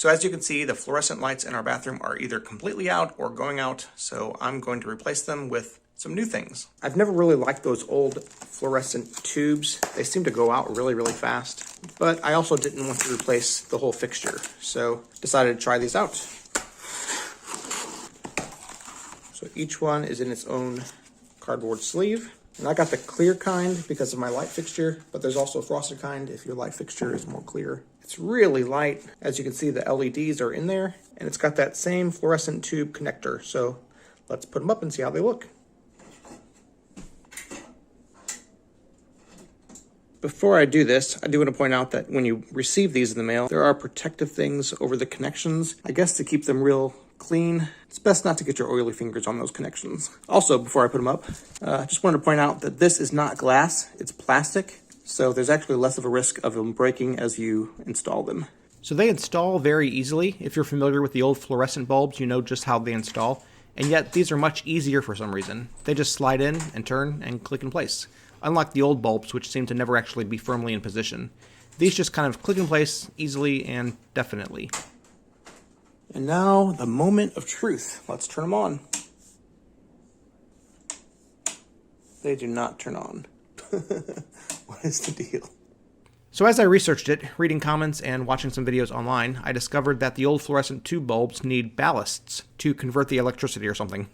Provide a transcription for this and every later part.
So as you can see, the fluorescent lights in our bathroom are either completely out or going out, so I'm going to replace them with some new things. I've never really liked those old fluorescent tubes. They seem to go out really, really fast, but I also didn't want to replace the whole fixture, so decided to try these out. So each one is in its own cardboard sleeve. And I got the clear kind because of my light fixture, but there's also a frosted kind if your light fixture is more clear. It's really light. As you can see, the LEDs are in there, and it's got that same fluorescent tube connector. So let's put them up and see how they look. Before I do this, I do want to point out that when you receive these in the mail, there are protective things over the connections, I guess to keep them real clean. It's best not to get your oily fingers on those connections. Also, before I put them up, I just wanted to point out that this is not glass, it's plastic. So there's actually less of a risk of them breaking as you install them. So they install very easily. If you're familiar with the old fluorescent bulbs, you know just how they install. And yet these are much easier for some reason. They just slide in and turn and click in place. Unlike the old bulbs, which seem to never actually be firmly in position. These just kind of click in place easily and definitely. And now, the moment of truth. Let's turn them on. They do not turn on. What is the deal? So as I researched it, reading comments and watching some videos online, I discovered that the old fluorescent tube bulbs need ballasts to convert the electricity or something.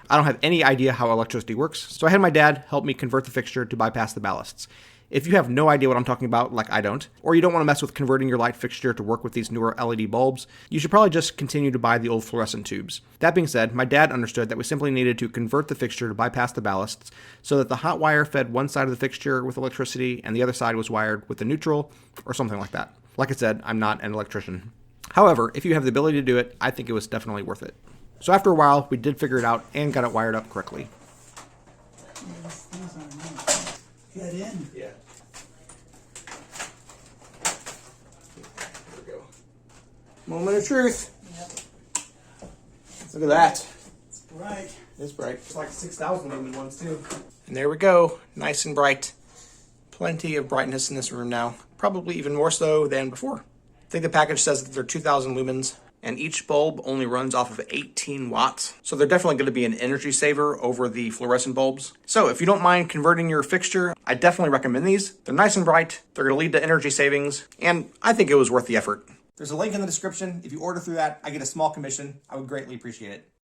I don't have any idea how electricity works, so I had my dad help me convert the fixture to bypass the ballasts. If you have no idea what I'm talking about, like I don't, or you don't want to mess with converting your light fixture to work with these newer LED bulbs, you should probably just continue to buy the old fluorescent tubes. That being said, my dad understood that we simply needed to convert the fixture to bypass the ballasts so that the hot wire fed one side of the fixture with electricity and the other side was wired with the neutral or something like that. Like I said, I'm not an electrician. However, if you have the ability to do it, I think it was definitely worth it. So after a while, we did figure it out and got it wired up correctly. Get in. Yeah. There we go. Moment of truth. Yep. Look at that. It's bright. It's bright. It's like 6,000 lumen ones too. And there we go. Nice and bright. Plenty of brightness in this room now. Probably even more so than before. I think the package says that they're 2,000 lumens. And each bulb only runs off of 18 watts. So they're definitely going to be an energy saver over the fluorescent bulbs. So if you don't mind converting your fixture, I definitely recommend these. They're nice and bright. They're going to lead to energy savings. And I think it was worth the effort. There's a link in the description. If you order through that, I get a small commission. I would greatly appreciate it.